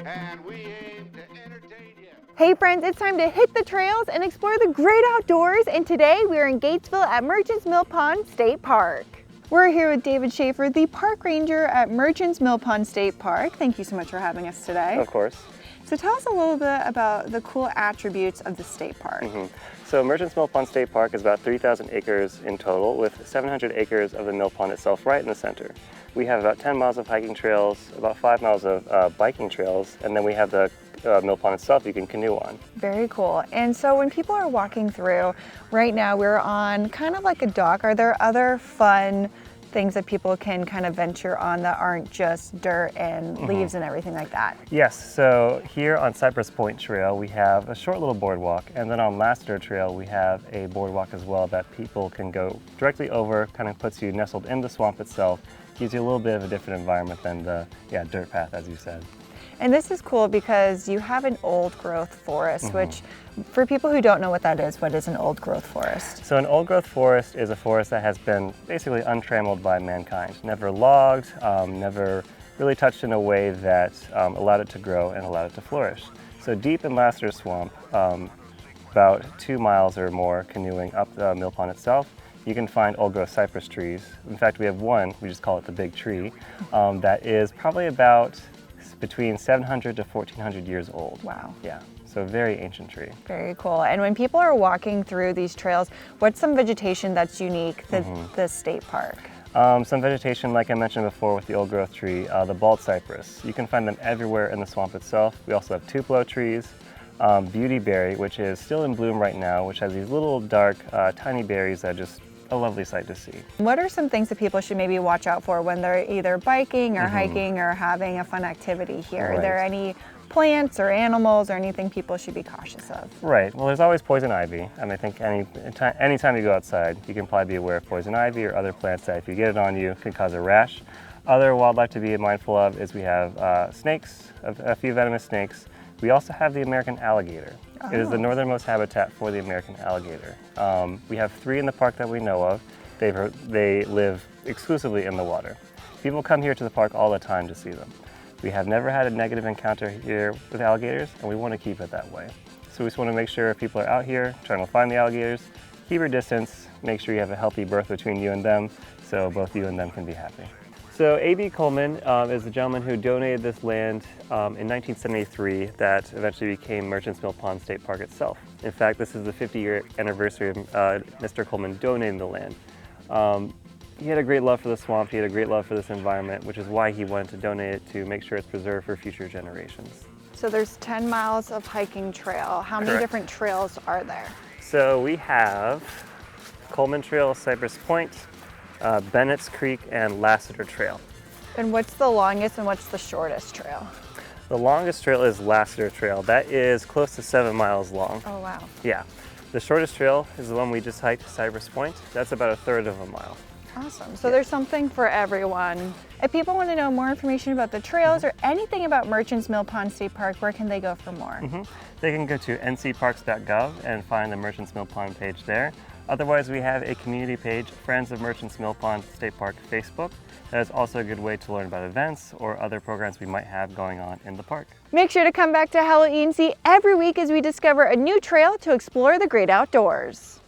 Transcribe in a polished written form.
and we aim to entertain you. Hey friends, it's time to hit the trails and explore the great outdoors, and today we are in Gatesville at Merchants Millpond State Park. We're here with David Schaefer, the park ranger at Merchants Millpond State Park. Thank you so much for having us today. Of course. So tell us a little bit about the cool attributes of the state park. So Merchants Millpond State Park is about 3,000 acres in total, with 700 acres of the mill pond itself right in the center. We have about 10 miles of hiking trails, about 5 miles of biking trails, and then we have the mill pond itself you can canoe on. Very cool. And so when people are walking through, right now we're on kind of like a dock. Are there other fun things that people can kind of venture on that aren't just dirt and leaves and everything like that? Yes, so here on Cypress Point Trail we have a short little boardwalk, and then on Lassiter Trail we have a boardwalk as well that people can go directly over, kind of puts you nestled in the swamp itself, gives you a little bit of a different environment than the dirt path, as you said. And this is cool because you have an old growth forest, which for people who don't know what that is, what is an old growth forest? So an old growth forest is a forest that has been basically untrammeled by mankind, never logged, never really touched in a way that allowed it to grow and allowed it to flourish. So deep in Lassiter Swamp, about 2 miles or more canoeing up the mill pond itself, you can find old growth cypress trees. In fact, we have one, we just call it the big tree, that is probably about between 700 to 1400 years old. Wow. Yeah, so very ancient tree. Very cool. And when people are walking through these trails, what's some vegetation that's unique to the state park? Some vegetation, like I mentioned before with the old growth tree, the bald cypress. You can find them everywhere in the swamp itself. We also have tupelo trees, beautyberry, which is still in bloom right now, which has these little dark, tiny berries that just a lovely sight to see. What are some things that people should maybe watch out for when they're either biking or hiking or having a fun activity here? Are there any plants or animals or anything people should be cautious of? Right, well there's always poison ivy, and I think anytime you go outside you can probably be aware of poison ivy or other plants that if you get it on you can cause a rash. Other wildlife to be mindful of is we have snakes, a few venomous snakes. We also have the American alligator. It is the northernmost habitat for the American alligator. We have 3 in the park that we know of. They live exclusively in the water. People come here to the park all the time to see them. We have never had a negative encounter here with alligators, and we want to keep it that way. So we just want to make sure if people are out here trying to find the alligators, keep your distance, make sure you have a healthy berth between you and them, so both you and them can be happy. So A.B. Coleman is the gentleman who donated this land in 1973 that eventually became Merchants Millpond State Park itself. In fact, this is the 50-year anniversary of Mr. Coleman donating the land. He had a great love for the swamp, he had a great love for this environment, which is why he wanted to donate it to make sure it's preserved for future generations. So there's 10 miles of hiking trail. How many different trails are there? So we have Coleman Trail, Cypress Point, Bennett's Creek, and Lassiter Trail. And what's the longest and what's the shortest trail? The longest trail is Lassiter Trail. That is close to 7 miles long. Oh wow. Yeah. The shortest trail is the one we just hiked, Cypress Point. That's about 1/3 of a mile. Awesome. So there's something for everyone. If people want to know more information about the trails or anything about Merchants Millpond State Park, where can they go for more? They can go to ncparks.gov and find the Merchants Millpond page there. Otherwise, we have a community page, Friends of Merchants Millpond State Park Facebook. That is also a good way to learn about events or other programs we might have going on in the park. Make sure to come back to Hello E&C every week as we discover a new trail to explore the great outdoors.